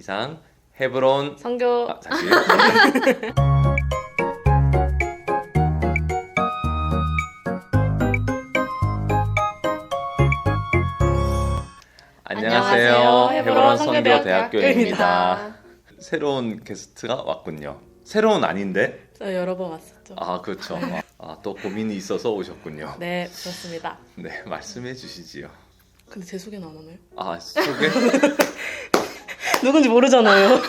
이상 헤브론 선교 다시 안녕하세요. 헤브론 선교대학교입니다. 새로운 게스트가 왔군요. 새로운 아닌데? 저 여러 번 왔었죠. 아 그렇죠. 또 고민이 있어서 오셨군요. 네, 그렇습니다. 네, 말씀해 주시지요. 근데 제 소개는 안 하나요? 소개? 누군지 모르잖아요.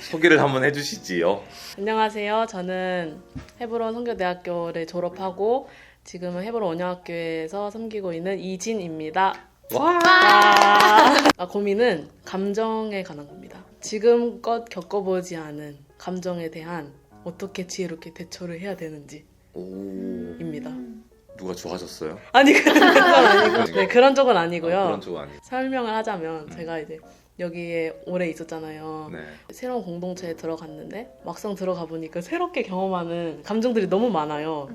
소개를 한번 해주시지요. 안녕하세요. 저는 헤브론 선교대학교를 졸업하고 지금은 헤브론 언약교회에서 섬기고 있는 이진입니다. 와! 고민은 감정에 관한 겁니다. 지금껏 겪어보지 않은 감정에 대한 어떻게 지혜롭게 대처를 해야 되는지 입니다. 누가 좋아졌어요? 아니 그런 건 아니고 네, 그런 쪽은 아니고요. 그런 쪽은 아니고. 설명을 하자면 제가 이제 여기에 오래 있었잖아요. 네. 새로운 공동체에 들어갔는데 막상 들어가 보니까 새롭게 경험하는 감정들이 너무 많아요.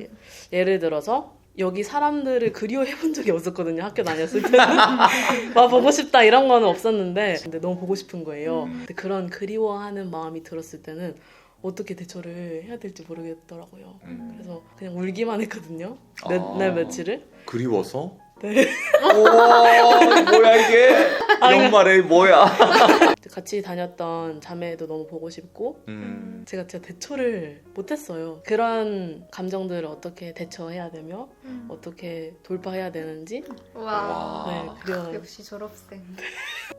예를 들어서 여기 사람들을 그리워해 본 적이 없었거든요. 학교 다녔을 때는. 막 보고 싶다 이런 거는 없었는데 근데 너무 보고 싶은 거예요. 근데 그런 그리워하는 마음이 들었을 때는 어떻게 대처를 해야 될지 모르겠더라고요. 그래서 그냥 울기만 했거든요. 날 며칠을. 그리워서? 네. 오, 뭐야 이게? 이런 말에 뭐야? 같이 다녔던 자매도 너무 보고 싶고 제가 진짜 대처를 못했어요. 그런 감정들을 어떻게 대처해야 되며 어떻게 돌파해야 되는지 와. 네, 그려. 역시 졸업생.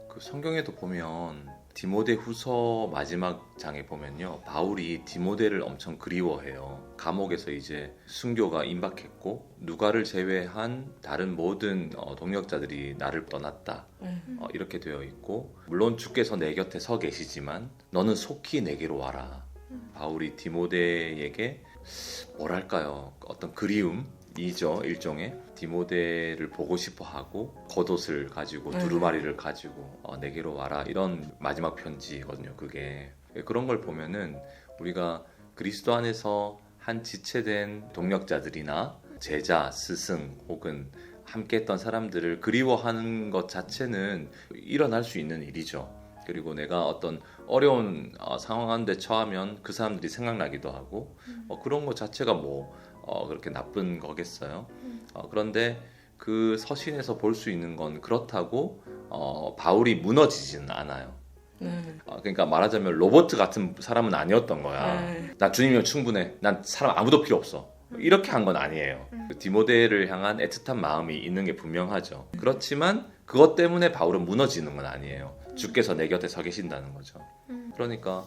그 성경에도 보면 디모데후서 마지막 장에 보면요, 바울이 디모데를 엄청 그리워해요. 감옥에서 이제 순교가 임박했고 누가를 제외한 다른 모든 동역자들이 나를 떠났다. 이렇게 되어 있고 물론 주께서 내 곁에 서 계시지만 너는 속히 내게로 와라. 바울이 디모데에게 뭐랄까요, 어떤 그리움이죠. 일종의 디모데를 보고 싶어하고 겉옷을 가지고 두루마리를 가지고 내게로 와라, 이런 마지막 편지거든요. 그게 그런 걸 보면은 우리가 그리스도 안에서 한 지체된 동역자들이나 제자, 스승 혹은 함께했던 사람들을 그리워하는 것 자체는 일어날 수 있는 일이죠. 그리고 내가 어떤 어려운 상황한데 처하면 그 사람들이 생각나기도 하고 그런 것 자체가 그렇게 나쁜 거겠어요. 그런데 그 서신에서 볼 수 있는 건 그렇다고 바울이 무너지지는 않아요. 그러니까 말하자면 로봇 같은 사람은 아니었던 거야. 난 주님이면 충분해. 난 사람 아무도 필요 없어. 이렇게 한 건 아니에요. 디모데를 향한 애틋한 마음이 있는 게 분명하죠. 그렇지만 그것 때문에 바울은 무너지는 건 아니에요. 주께서 내 곁에 서 계신다는 거죠. 그러니까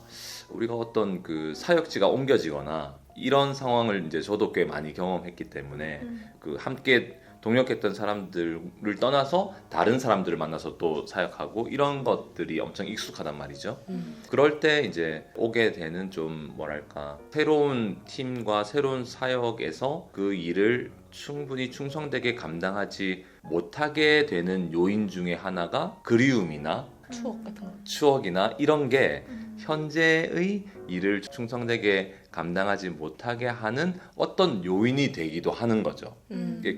우리가 어떤 그 사역지가 옮겨지거나 이런 상황을 이제 저도 꽤 많이 경험했기 때문에 그 함께 동역했던 사람들을 떠나서 다른 사람들을 만나서 또 사역하고 이런 것들이 엄청 익숙하단 말이죠. 그럴 때 이제 오게 되는 좀 뭐랄까, 새로운 팀과 새로운 사역에서 그 일을 충분히 충성되게 감당하지 못하게 되는 요인 중에 하나가 그리움이나 추억 같은 거. 추억이나 이런 게 현재의 일을 충성되게 감당하지 못하게 하는 어떤 요인이 되기도 하는 거죠.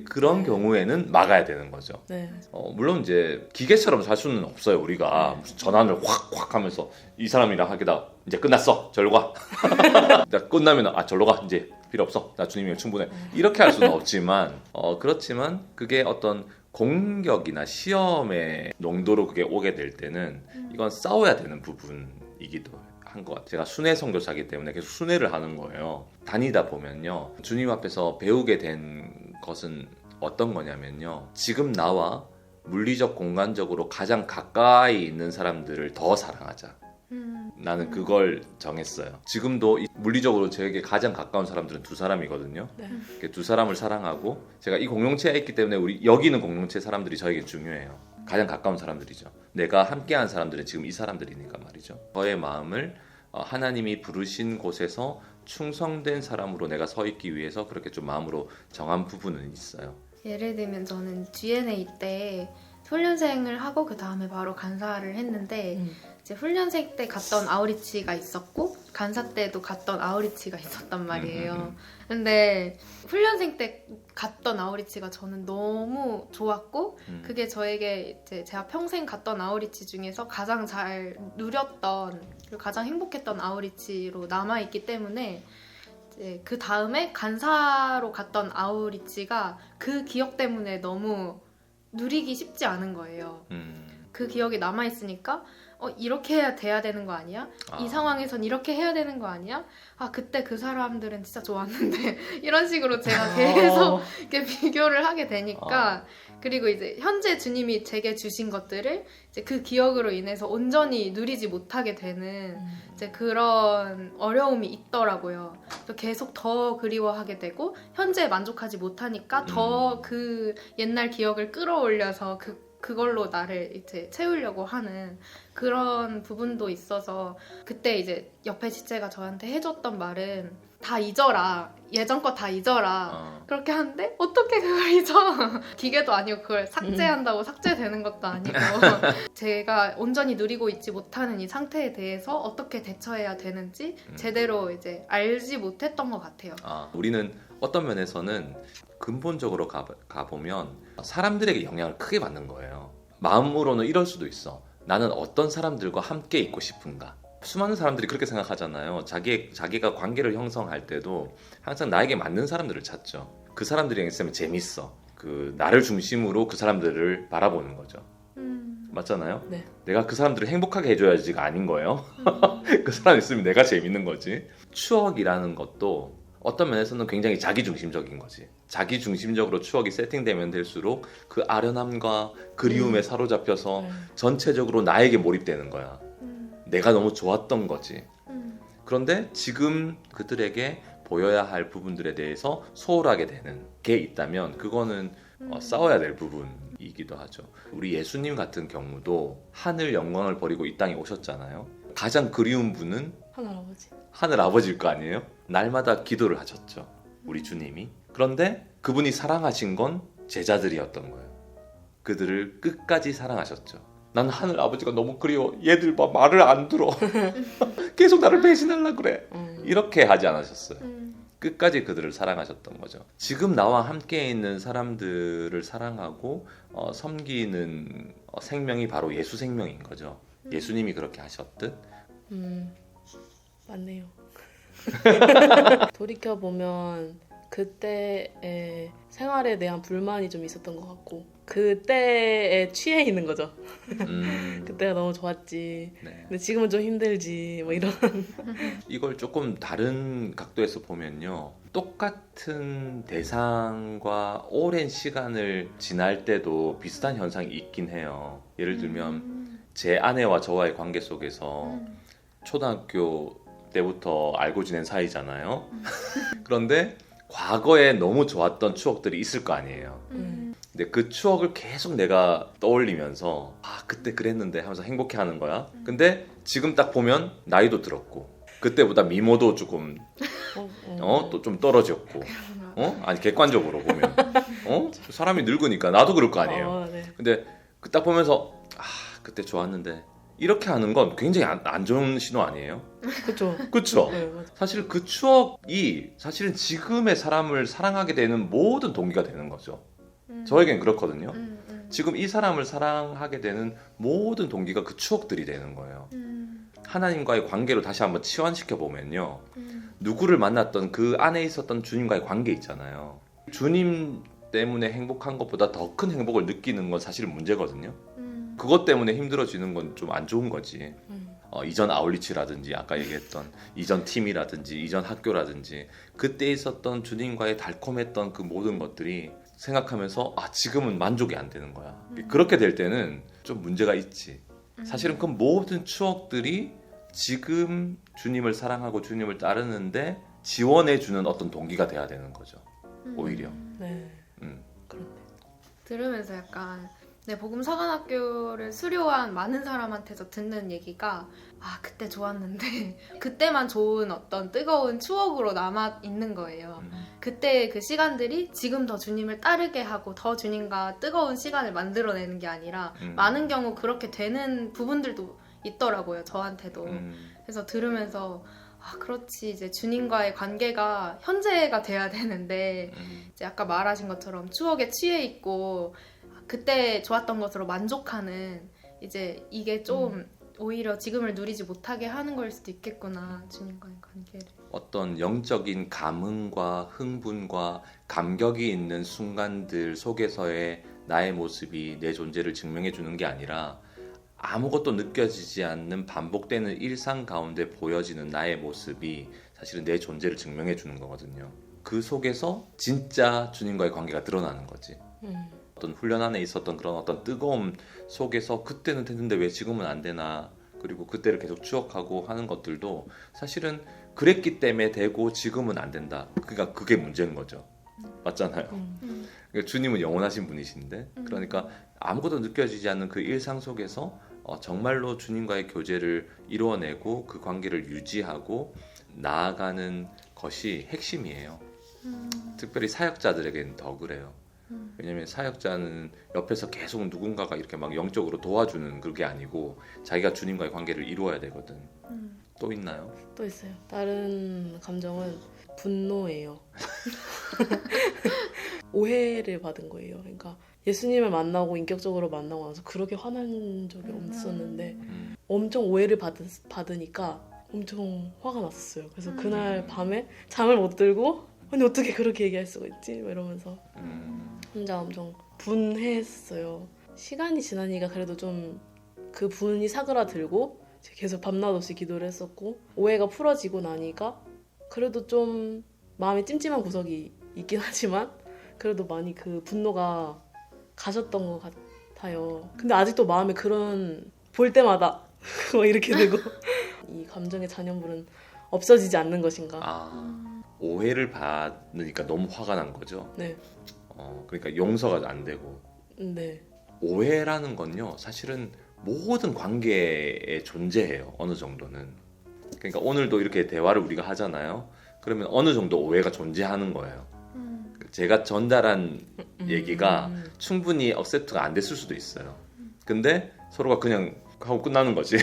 그런 경우에는 막아야 되는 거죠. 네. 물론 이제 기계처럼 살 수는 없어요. 우리가 무슨 전환을 확 하면서 이 사람이랑 하기다 이제 끝났어, 절로 가. 끝나면 절로 가, 이제 필요 없어, 나 주님이면 충분해, 이렇게 할 수는 없지만 그렇지만 그게 어떤 공격이나 시험의 농도로 그게 오게 될 때는 이건 싸워야 되는 부분이기도 한 것 같아요. 제가 순회 선교사이기 때문에 계속 순회를 하는 거예요. 다니다 보면요, 주님 앞에서 배우게 된 것은 어떤 거냐면요, 지금 나와 물리적 공간적으로 가장 가까이 있는 사람들을 더 사랑하자. 나는 그걸 정했어요. 지금도 물리적으로 저에게 가장 가까운 사람들은 두 사람이거든요. 두 사람을 사랑하고, 제가 이 공동체에 있기 때문에 우리 여기 있는 공동체 사람들이 저에게 중요해요. 가장 가까운 사람들이죠. 내가 함께한 사람들은 지금 이 사람들이니까 말이죠. 저의 마음을 하나님이 부르신 곳에서 충성된 사람으로 내가 서 있기 위해서 그렇게 좀 마음으로 정한 부분은 있어요. 예를 들면 저는 G&A 때 훈련생을 하고 그 다음에 바로 간사를 했는데 이제 훈련생 때 갔던 아우리치가 있었고 간사 때도 갔던 아우리치가 있었단 말이에요. 근데 훈련생 때 갔던 아우리치가 저는 너무 좋았고 그게 저에게 이제 제가 평생 갔던 아우리치 중에서 가장 잘 누렸던 그리고 가장 행복했던 아우리치로 남아있기 때문에 이제 그 다음에 간사로 갔던 아우리치가 그 기억 때문에 너무 누리기 쉽지 않은 거예요. 그 기억이 남아있으니까 이렇게 해야 돼야 되는 거 아니야? 이 상황에선 이렇게 해야 되는 거 아니야? 아 그때 그 사람들은 진짜 좋았는데 이런 식으로 제가 계속 이렇게 비교를 하게 되니까 그리고 이제 현재 주님이 제게 주신 것들을 이제 그 기억으로 인해서 온전히 누리지 못하게 되는 이제 그런 어려움이 있더라고요. 그래서 계속 더 그리워하게 되고 현재 만족하지 못하니까 더 그 옛날 기억을 끌어올려서 그걸로 나를 이제 채우려고 하는 그런 부분도 있어서 그때 이제 옆에 지체가 저한테 해줬던 말은 다 잊어라. 예전 거 다 잊어라. 그렇게 하는데 어떻게 그걸 잊어? 기계도 아니고 그걸 삭제한다고 삭제되는 것도 아니고 제가 온전히 누리고 있지 못하는 이 상태에 대해서 어떻게 대처해야 되는지 제대로 이제 알지 못했던 것 같아요. 우리는 어떤 면에서는 근본적으로 가보면 사람들에게 영향을 크게 받는 거예요. 마음으로는 이럴 수도 있어. 나는 어떤 사람들과 함께 있고 싶은가. 수많은 사람들이 그렇게 생각하잖아요. 자기가 관계를 형성할 때도 항상 나에게 맞는 사람들을 찾죠. 그 사람들이랑 있으면 재밌어. 나를 중심으로 그 사람들을 바라보는 거죠. 맞잖아요? 네. 내가 그 사람들을 행복하게 해줘야지가 아닌 거예요. 그 사람 있으면 내가 재밌는 거지. 추억이라는 것도 어떤 면에서는 굉장히 자기중심적인 거지. 자기중심적으로 추억이 세팅되면 될수록 그 아련함과 그리움에 사로잡혀서 전체적으로 나에게 몰입되는 거야. 내가 너무 좋았던 거지. 그런데 지금 그들에게 보여야 할 부분들에 대해서 소홀하게 되는 게 있다면 그거는 싸워야 될 부분이기도 하죠. 우리 예수님 같은 경우도 하늘 영광을 버리고 이 땅에 오셨잖아요. 가장 그리운 분은 하늘아버지. 하늘 아버지일 거 아니에요? 날마다 기도를 하셨죠. 우리 주님이. 그런데 그분이 사랑하신 건 제자들이었던 거예요. 그들을 끝까지 사랑하셨죠. 나는 하늘 아버지가 너무 그리워. 얘들 봐 말을 안 들어. 계속 나를 배신하려고 그래. 이렇게 하지 않으셨어요. 끝까지 그들을 사랑하셨던 거죠. 지금 나와 함께 있는 사람들을 사랑하고 섬기는 생명이 바로 예수 생명인 거죠. 예수님이 그렇게 하셨듯. 맞네요. 돌이켜보면 그때의 생활에 대한 불만이 좀 있었던 것 같고 그때에 취해 있는 거죠. 그때가 너무 좋았지. 네. 근데 지금은 좀 힘들지. 뭐 이런. 이걸 조금 다른 각도에서 보면요. 똑같은 대상과 오랜 시간을 지날 때도 비슷한 현상이 있긴 해요. 예를 들면 제 아내와 저와의 관계 속에서 초등학교 때부터 알고 지낸 사이잖아요. 그런데 과거에 너무 좋았던 추억들이 있을 거 아니에요. 근데 그 추억을 계속 내가 떠올리면서 그때 그랬는데 하면서 행복해하는 거야. 근데 지금 딱 보면 나이도 들었고 그때보다 미모도 조금 또 좀 떨어졌고 아니 객관적으로 보면 사람이 늙으니까 나도 그럴 거 아니에요. 네. 근데 그 딱 보면서 그때 좋았는데 이렇게 하는 건 굉장히 안 좋은 신호 아니에요? 그렇죠. 그렇죠? 네, 맞아. 사실 그 추억이 사실은 지금의 사람을 사랑하게 되는 모든 동기가 되는 거죠. 저에겐 그렇거든요. 지금 이 사람을 사랑하게 되는 모든 동기가 그 추억들이 되는 거예요. 하나님과의 관계로 다시 한번 치환시켜 보면요. 누구를 만났던 그 안에 있었던 주님과의 관계 있잖아요. 주님 때문에 행복한 것보다 더 큰 행복을 느끼는 건 사실은 문제거든요. 그것 때문에 힘들어지는 건 좀 안 좋은 거지. 이전 아울리치라든지 아까 얘기했던 이전 팀이라든지 이전 학교라든지 그때 있었던 주님과의 달콤했던 그 모든 것들이 생각하면서 지금은 만족이 안 되는 거야. 그렇게 될 때는 좀 문제가 있지. 사실은 그 모든 추억들이 지금 주님을 사랑하고 주님을 따르는데 지원해주는 어떤 동기가 돼야 되는 거죠. 오히려. 네. 그렇네. 들으면서 약간 복음 사관학교를 수료한 많은 사람한테서 듣는 얘기가 그때 좋았는데 그때만 좋은 어떤 뜨거운 추억으로 남아 있는 거예요. 그때 그 시간들이 지금 더 주님을 따르게 하고 더 주님과 뜨거운 시간을 만들어내는 게 아니라 많은 경우 그렇게 되는 부분들도 있더라고요. 저한테도. 그래서 들으면서 아, 그렇지. 이제 주님과의 관계가 현재가 돼야 되는데 이제 아까 말하신 것처럼 추억에 취해 있고 그때 좋았던 것으로 만족하는 이제 이게 좀 오히려 지금을 누리지 못하게 하는 걸 수도 있겠구나. 주님과의 관계를. 어떤 영적인 감흥과 흥분과 감격이 있는 순간들 속에서의 나의 모습이 내 존재를 증명해 주는 게 아니라 아무것도 느껴지지 않는 반복되는 일상 가운데 보여지는 나의 모습이 사실은 내 존재를 증명해 주는 거거든요. 그 속에서 진짜 주님과의 관계가 드러나는 거지. 어떤 훈련 안에 있었던 그런 어떤 뜨거움 속에서 그때는 됐는데 왜 지금은 안 되나, 그리고 그때를 계속 추억하고 하는 것들도 사실은 그랬기 때문에 되고 지금은 안 된다. 그러니까 그게 문제인 거죠. 맞잖아요. 그러니까 주님은 영원하신 분이신데, 그러니까 아무것도 느껴지지 않는 그 일상 속에서 정말로 주님과의 교제를 이루어내고 그 관계를 유지하고 나아가는 것이 핵심이에요. 특별히 사역자들에게는 더 그래요. 왜냐면 사역자는 옆에서 계속 누군가가 이렇게 막 영적으로 도와주는 그게 아니고 자기가 주님과의 관계를 이루어야 되거든. 또 있나요? 또 있어요. 다른 감정은 분노예요. 오해를 받은 거예요. 그러니까 예수님을 만나고 인격적으로 만나고 나서 그렇게 화난 적이 없었는데 엄청 오해를 받으니까 엄청 화가 났었어요. 그래서 그날 밤에 잠을 못 들고 아니 어떻게 그렇게 얘기할 수가 있지? 뭐 이러면서 혼자 엄청 분해했어요. 시간이 지나니까 그래도 좀 그 분이 사그라들고 계속 밤낮 없이 기도를 했었고 오해가 풀어지고 나니까 그래도 좀 마음에 찜찜한 구석이 있긴 하지만 그래도 많이 그 분노가 가셨던 것 같아요. 근데 아직도 마음에 그런 볼 때마다 막 이렇게 되고 이 감정의 잔여물은 없어지지 않는 것인가. 오해를 받으니까 너무 화가 난 거죠. 네. 그러니까 용서가 안 되고. 네. 오해라는 건요, 사실은 모든 관계에 존재해요. 어느 정도는. 그러니까 오늘도 이렇게 대화를 우리가 하잖아요. 그러면 어느 정도 오해가 존재하는 거예요. 제가 전달한 얘기가 충분히 억셉트가 안 됐을 수도 있어요. 근데 서로가 그냥 하고 끝나는 거지.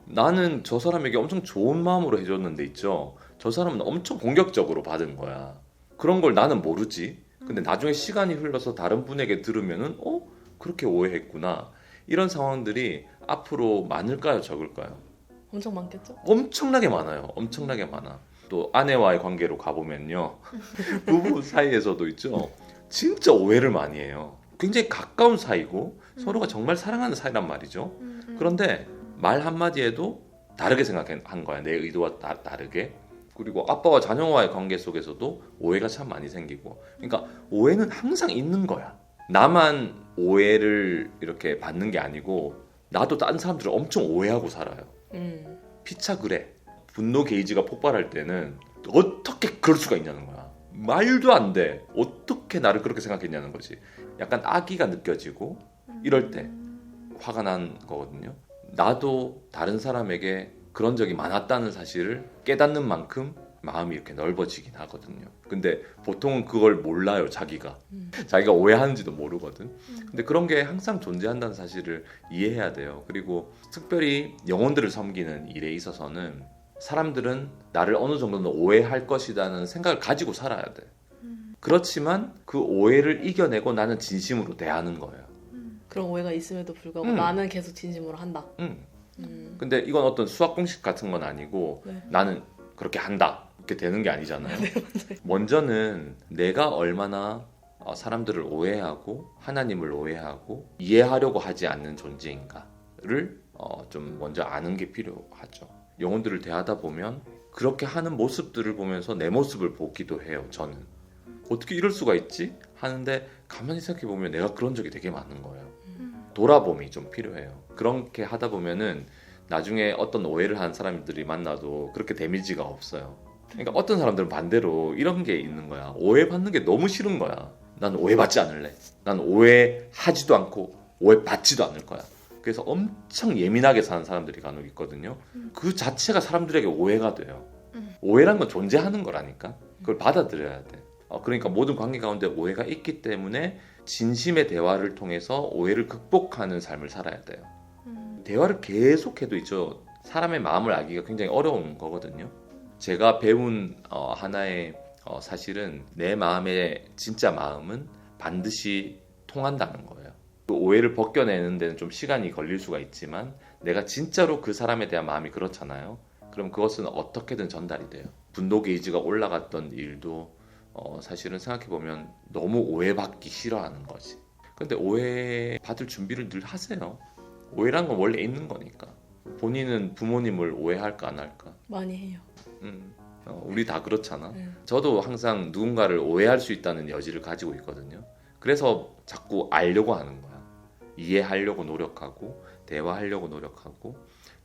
나는 저 사람에게 엄청 좋은 마음으로 해줬는데 있죠. 저 사람은 엄청 공격적으로 받은 거야. 그런 걸 나는 모르지. 근데 나중에 시간이 흘러서 다른 분에게 들으면은 그렇게 오해했구나. 이런 상황들이 앞으로 많을까요, 적을까요? 엄청 많겠죠? 엄청나게 많아요. 엄청나게 많아. 또 아내와의 관계로 가보면요. 부부 사이에서도 있죠. 진짜 오해를 많이 해요. 굉장히 가까운 사이고 서로가 정말 사랑하는 사이란 말이죠. 그런데 말 한마디에도 다르게 생각한 거야. 내 의도와 다르게. 그리고 아빠와 자녀와의 관계 속에서도 오해가 참 많이 생기고. 그러니까 오해는 항상 있는 거야. 나만 오해를 이렇게 받는 게 아니고 나도 다른 사람들을 엄청 오해하고 살아요. 피차 그래. 분노 게이지가 폭발할 때는 어떻게 그럴 수가 있냐는 거야. 말도 안 돼. 어떻게 나를 그렇게 생각했냐는 거지. 약간 악의가 느껴지고 이럴 때 화가 난 거거든요. 나도 다른 사람에게 그런 적이 많았다는 사실을 깨닫는 만큼 마음이 이렇게 넓어지긴 하거든요. 근데 보통은 그걸 몰라요, 자기가. 자기가 오해하는지도 모르거든. 근데 그런 게 항상 존재한다는 사실을 이해해야 돼요. 그리고 특별히 영혼들을 섬기는 일에 있어서는 사람들은 나를 어느 정도는 오해할 것이라는 생각을 가지고 살아야 돼. 그렇지만 그 오해를 이겨내고 나는 진심으로 대하는 거예요. 그런 오해가 있음에도 불구하고 나는 계속 진심으로 한다. 근데 이건 어떤 수학 공식 같은 건 아니고 네. 나는 그렇게 한다. 이렇게 되는 게 아니잖아요. 먼저는 내가 얼마나 사람들을 오해하고 하나님을 오해하고 이해하려고 하지 않는 존재인가를 좀 먼저 아는 게 필요하죠. 영혼들을 대하다 보면 그렇게 하는 모습들을 보면서 내 모습을 보기도 해요. 저는 어떻게 이럴 수가 있지? 하는데 가만히 생각해 보면 내가 그런 적이 되게 많은 거예요. 돌아봄이 좀 필요해요. 그렇게 하다 보면은 나중에 어떤 오해를 한 사람들이 만나도 그렇게 데미지가 없어요. 그러니까 어떤 사람들은 반대로 이런 게 있는 거야. 오해받는 게 너무 싫은 거야. 난 오해받지 않을래. 난 오해하지도 않고 오해받지도 않을 거야. 그래서 엄청 예민하게 사는 사람들이 간혹 있거든요. 그 자체가 사람들에게 오해가 돼요. 오해란 건 존재하는 거라니까. 그걸 받아들여야 돼. 그러니까 모든 관계 가운데 오해가 있기 때문에 진심의 대화를 통해서 오해를 극복하는 삶을 살아야 돼요. 대화를 계속해도 있죠. 사람의 마음을 알기가 굉장히 어려운 거거든요. 제가 배운 하나의 사실은 내 마음의 진짜 마음은 반드시 통한다는 거예요. 그 오해를 벗겨내는 데는 좀 시간이 걸릴 수가 있지만 내가 진짜로 그 사람에 대한 마음이 그렇잖아요. 그럼 그것은 어떻게든 전달이 돼요. 분노 게이지가 올라갔던 일도 사실은 생각해보면 너무 오해받기 싫어하는 거지. 근데 오해받을 준비를 늘 하세요. 오해란 건 원래 있는 거니까. 본인은 부모님을 오해할까 안 할까? 많이 해요. 우리 다 그렇잖아. 네. 저도 항상 누군가를 오해할 수 있다는 여지를 가지고 있거든요. 그래서 자꾸 알려고 하는 거야. 이해하려고 노력하고 대화하려고 노력하고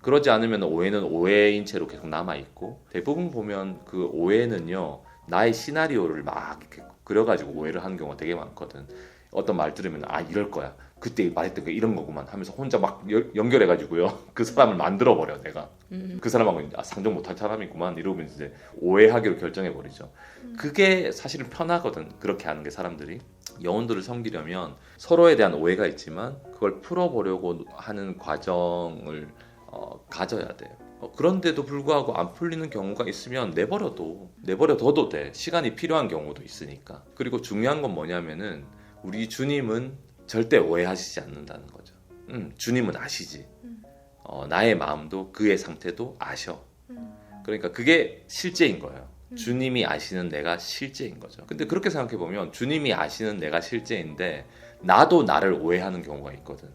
그러지 않으면 오해는 오해인 채로 계속 남아있고 대부분 보면 그 오해는요 나의 시나리오를 막 이렇게 그려가지고 오해를 하는 경우가 되게 많거든. 어떤 말 들으면 아 이럴 거야 그때 말했던 게 이런 거구만 하면서 혼자 막 연결해가지고요 그 사람을 만들어버려 내가. 그 사람하고 이제 상종 못할 사람이구만 이러면 이제 오해하기로 결정해버리죠. 그게 사실은 편하거든. 그렇게 하는 게 사람들이. 영혼들을 섬기려면 서로에 대한 오해가 있지만 그걸 풀어보려고 하는 과정을 가져야 돼요. 그런데도 불구하고 안 풀리는 경우가 있으면 내버려둬도 돼. 시간이 필요한 경우도 있으니까. 그리고 중요한 건 뭐냐면은 우리 주님은 절대 오해하시지 않는다는 거죠. 주님은 아시지. 나의 마음도 그의 상태도 아셔. 그러니까 그게 실제인 거예요. 주님이 아시는 내가 실제인 거죠. 근데 그렇게 생각해보면 주님이 아시는 내가 실제인데 나도 나를 오해하는 경우가 있거든.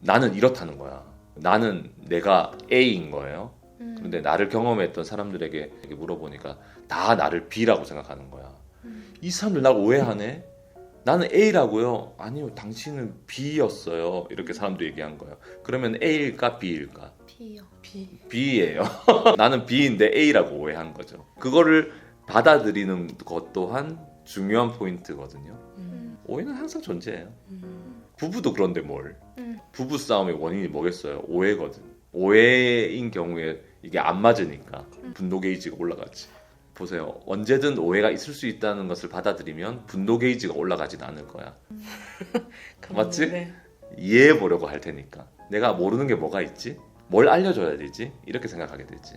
나는 이렇다는 거야. 나는 내가 A인 거예요. 그런데 나를 경험했던 사람들에게 물어보니까 다 나를 B라고 생각하는 거야. 이 사람들 날 오해하네? 나는 A라고요. 아니요, 당신은 B였어요. 이렇게 사람들이 얘기한 거예요. 그러면 A일까 B일까? B요. B예요. 나는 B인데 A라고 오해한 거죠. 그거를 받아들이는 것 또한 중요한 포인트거든요. 오해는 항상 존재해요. 부부도 그런데 뭘. 부부 싸움의 원인이 뭐겠어요? 오해거든. 오해인 경우에 이게 안 맞으니까 분노 게이지가 올라가지. 보세요. 언제든 오해가 있을 수 있다는 것을 받아들이면 분노 게이지가 올라가진 않을 거야. 맞지? 네. 이해해 보려고 할 테니까. 내가 모르는 게 뭐가 있지? 뭘 알려줘야 되지? 이렇게 생각하게 되지.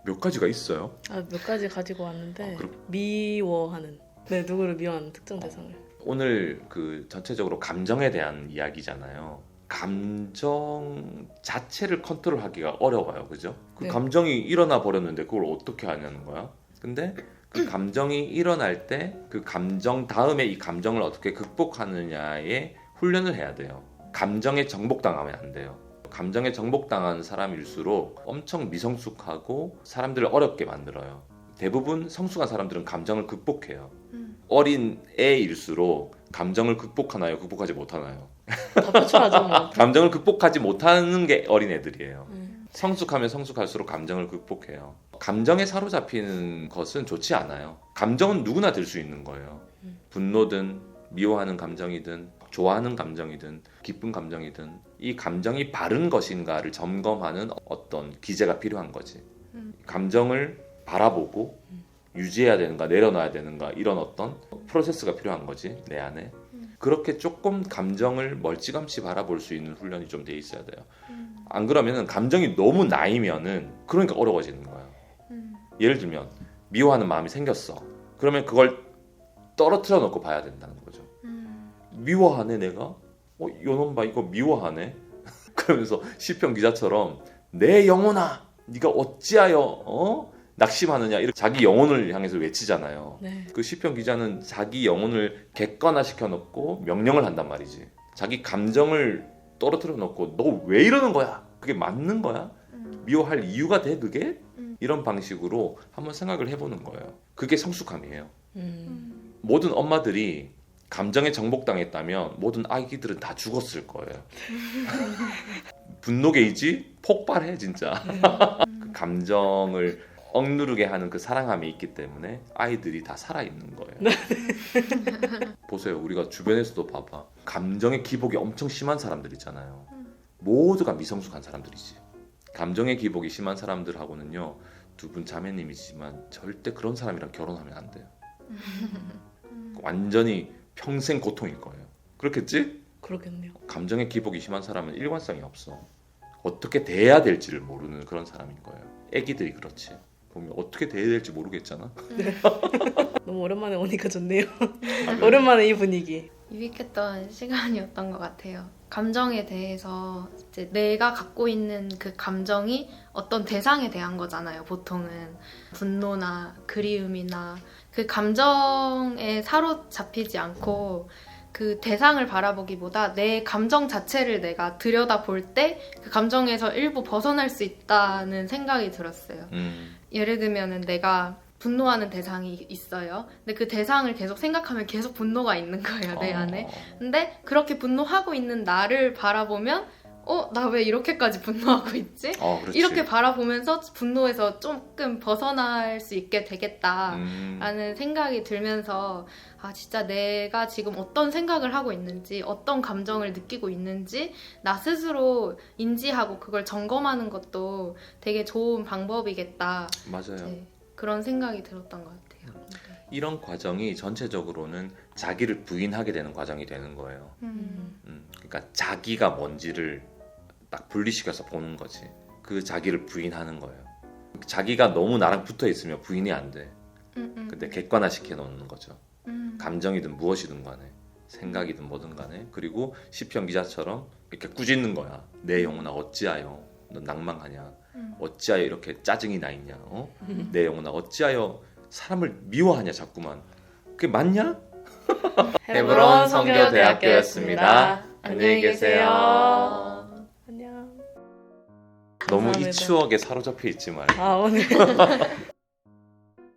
몇 가지가 있어요. 몇 가지 가지고 왔는데 그럼- 미워하는. 네, 누구를 미워하는 특정 대상을. 오늘 그 전체적으로 감정에 대한 이야기잖아요. 감정 자체를 컨트롤하기가 어려워요, 그죠? 그 네. 감정이 일어나 버렸는데 그걸 어떻게 하냐는 거야. 근데 그 감정이 일어날 때 그 감정 다음에 이 감정을 어떻게 극복하느냐에 훈련을 해야 돼요. 감정에 정복당하면 안 돼요. 감정에 정복당한 사람일수록 엄청 미성숙하고 사람들을 어렵게 만들어요. 대부분 성숙한 사람들은 감정을 극복해요. 어린 애일수록 감정을 극복하나요? 극복하지 못하나요? 다 표출하죠. 뭐. 감정을 극복하지 못하는 게 어린 애들이에요. 성숙하면 성숙할수록 감정을 극복해요. 감정에 사로잡히는 것은 좋지 않아요. 감정은 누구나 들 수 있는 거예요. 분노든 미워하는 감정이든 좋아하는 감정이든 기쁜 감정이든 이 감정이 바른 것인가를 점검하는 어떤 기제가 필요한 거지. 감정을 바라보고 유지해야 되는가 내려놔야 되는가 이런 어떤 프로세스가 필요한 거지 내 안에. 그렇게 조금 감정을 멀찌감치 바라볼 수 있는 훈련이 좀 돼 있어야 돼요. 안 그러면은 감정이 너무 나이면은 그러니까 어려워지는 거야. 예를 들면 미워하는 마음이 생겼어. 그러면 그걸 떨어뜨려 놓고 봐야 된다는 거죠. 미워하네 내가? 요놈 봐 이거 미워하네? 그러면서 시편 기자처럼 내 영혼아 네가 어찌하여 낙심하느냐 이렇게 자기 영혼을 향해서 외치잖아요. 네. 그 시편 기자는 자기 영혼을 객관화시켜 놓고 명령을 한단 말이지. 자기 감정을 떨어뜨려 놓고 너 왜 이러는 거야? 그게 맞는 거야? 미워할 이유가 돼 그게? 이런 방식으로 한번 생각을 해보는 거예요. 그게 성숙함이에요. 모든 엄마들이 감정에 정복당했다면 모든 아기들은 다 죽었을 거예요. 분노 게이지 폭발해 진짜. 그 감정을 억누르게 하는 그 사랑함이 있기 때문에 아이들이 다 살아있는 거예요. 보세요. 우리가 주변에서도 봐봐. 감정의 기복이 엄청 심한 사람들 있잖아요. 모두가 미성숙한 사람들이지. 감정의 기복이 심한 사람들하고는요. 두 분 자매님이지만 절대 그런 사람이랑 결혼하면 안 돼요. 완전히 평생 고통일 거예요. 그렇겠지? 그렇겠네요. 감정의 기복이 심한 사람은 일관성이 없어. 어떻게 대해야 될지를 모르는 그런 사람인 거예요. 애기들이 그렇지. 보면 어떻게 대해야 될지 모르겠잖아. 너무 오랜만에 오니까 좋네요. 아, 그래? 오랜만에 이 분위기. 유익했던 시간이었던 것 같아요. 감정에 대해서 이제 내가 갖고 있는 그 감정이 어떤 대상에 대한 거잖아요. 보통은 분노나 그리움이나 그 감정에 사로잡히지 않고 그 대상을 바라보기보다 내 감정 자체를 내가 들여다볼 때 그 감정에서 일부 벗어날 수 있다는 생각이 들었어요. 예를 들면은 내가 분노하는 대상이 있어요. 근데 그 대상을 계속 생각하면 계속 분노가 있는 거예요, 내 안에. 근데 그렇게 분노하고 있는 나를 바라보면 나 왜 이렇게까지 분노하고 있지? 그렇지. 이렇게 바라보면서 분노에서 조금 벗어날 수 있게 되겠다라는 생각이 들면서 진짜 내가 지금 어떤 생각을 하고 있는지 어떤 감정을 느끼고 있는지 나 스스로 인지하고 그걸 점검하는 것도 되게 좋은 방법이겠다. 맞아요. 네, 그런 생각이 들었던 것 같아요. 네. 이런 과정이 전체적으로는 자기를 부인하게 되는 과정이 되는 거예요. 그러니까 자기가 뭔지를 딱 분리시켜서 보는 거지. 그 자기를 부인하는 거예요. 자기가 너무 나랑 붙어 있으면 부인이 안 돼. 근데 객관화시켜 놓는 거죠. 감정이든 무엇이든 간에, 생각이든 뭐든 간에. 그리고 시편 기자처럼 이렇게 꾸짖는 거야. 내 영혼아 어찌하여 너 낭망하냐. 어찌하여 이렇게 짜증이 나 있냐. 내 영혼아 어찌하여 사람을 미워하냐 자꾸만. 그게 맞냐? 헤브론 성교대학교였습니다. 안녕히 계세요. 안녕. 너무 이 감사합니다. 추억에 사로잡혀 있지 말. 오늘